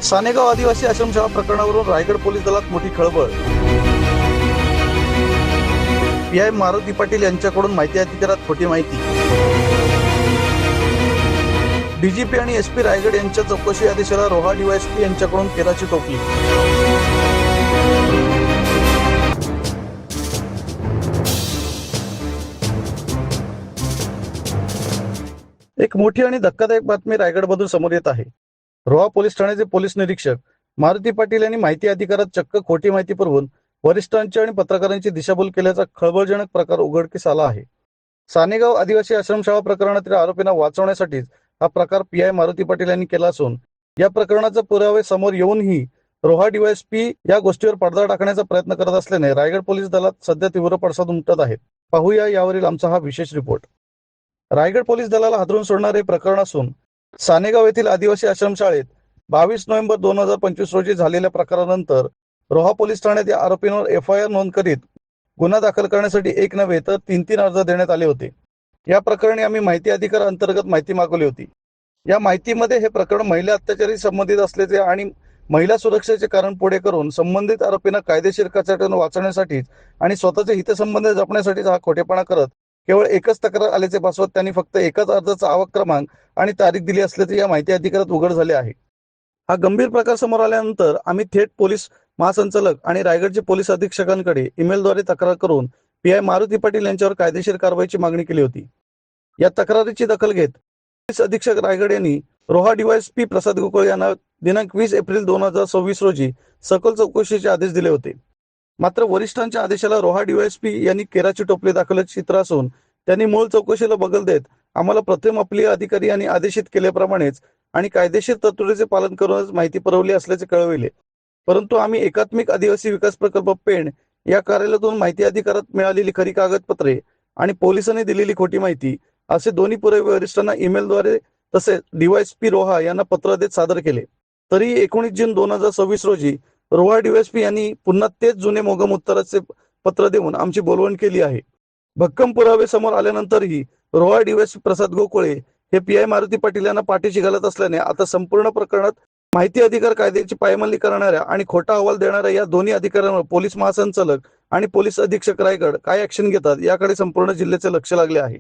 सानेगाव आदिवासी आश्रमशाळा प्रकरणावरून रायगड पोलीस दलात मोठी खळबळ। पीआय मारुती पाटील यांच्याकडून माहिती अधिकारात खोटी माहिती। डीजीपी आणि एसपी रायगड यांच्या चौकशी आदेशाला रोहा डीवायएसपी यांच्याकडून केराची टोपली। एक मोठी आणि धक्कादायक बातमी रायगडमधून समोर येत आहे। रोहा पोलीस ठाण्याचे पोलीस निरीक्षक मारुती पाटील यांनी माहिती अधिकारात चक्क खोटी माहिती पुरवून वरिष्ठांची आणि पत्रकारांची दिशाभूल केल्याचा खळबळजनक प्रकार उघडकीस आला आहे। सानेगाव आदिवासी आश्रमशाळा प्रकरणातील आरोपींना वाचवण्यासाठीच हा प्रकार पीआय मारुती पाटील यांनी केला असून या प्रकरणाचे पुरावे समोर येऊनही रोहा डीवायएसपी या गोष्टीवर पडदा टाकण्याचा प्रयत्न करत असल्याने रायगड पोलीस दलात सध्या तीव्र पडसाद उमटत आहेत। पाहूया यावरील आमचा हा विशेष रिपोर्ट। रायगड पोलीस दलाला हादरून सोडणारे प्रकरण असून सानेगाव येथील आदिवासी आश्रमशाळेत 22 नोव्हेंबर 2025 रोजी झालेल्या प्रकारानंतर रोहा पोलीस ठाण्यात या आरोपींवर एफआयआर नोंद करीत गुन्हा दाखल करण्यासाठी एक नव्हे तर 3 अर्ज देण्यात आले होते। या प्रकरणी आम्ही माहिती अधिकार अंतर्गत माहिती मागवली होती। या माहितीमध्ये हे प्रकरण महिला अत्याचारी संबंधित असल्याचे आणि महिला सुरक्षेचे कारण पुढे करून संबंधित आरोपींना कायदेशीर कचाट्यातून वाचवण्यासाठी आणि स्वतःचे हितसंबंध जपण्यासाठी हा खोटेपणा करत केवळ एकच तक्रार आल्याचे भासवत त्यांनी फक्त एकाच अर्जाचा आवक क्रमांक आणि तारीख दिली असल्याचे या माहिती अधिकारात उघड झाले आहे। हा गंभीर प्रकार समोर आल्यानंतर आम्ही थेट पोलीस महासंचालक आणि रायगडचे पोलीस अधीक्षकांकडे ईमेलद्वारे तक्रार करून पीआय मारुती पाटील यांच्यावर कायदेशीर कारवाईची मागणी केली होती। या तक्रारीची दखल घेत पोलीस अधीक्षक रायगड यांनी रोहा डीवायएसपी प्रसाद गोकुळ यांना दिनांक 20 एप्रिल 2026 रोजी सखोल चौकशीचे आदेश दिले होते। मात्र वरिष्ठांच्या आदेशाला रोहा डीवायएसपी यांनी केराची टोपली दाखवल्याचे चित्र असून त्यांनी मूळ चौकशीला बगल देत आम्हाला प्रथम अप्रिय अधिकारी यांनी आदेशित केल्याप्रमाणेच आणि कायदेशीर तरतुदीचे पालन करूनच माहिती पुरवली असल्याचे कळविले। परंतु आम्ही एकात्मिक आदिवासी विकास प्रकल्प पेण या कार्यालयातून माहिती अधिकारात मिळालेली खरी कागदपत्रे आणि पोलिसांनी दिलेली खोटी माहिती असे दोन्ही पुरावे वरिष्ठांना ईमेलद्वारे तसेच डीवायएसपी रोहा यांना पत्र देत सादर केले। तरी 19 जून 2026 रोजी रोहा डीवायएसपी यांनी पुन्हा तेच जुने मोगम उत्तराचे पत्र देऊन आमची बोलवण केली आहे। भक्कम पुरावे समोर आल्यानंतरही रोहा डीवायएसपी प्रसाद गोकुळे हे पीआय मारुती पाटील यांना पाठीशी घालत असल्याने आता संपूर्ण प्रकरणात माहिती अधिकार कायद्याची पायमल्ली करणाऱ्या आणि खोटा अहवाल देणाऱ्या या दोन्ही अधिकाऱ्यांवर पोलीस महासंचालक आणि पोलीस अधीक्षक रायगड काय ऍक्शन घेतात याकडे संपूर्ण जिल्ह्याचे लक्ष लागले आहे।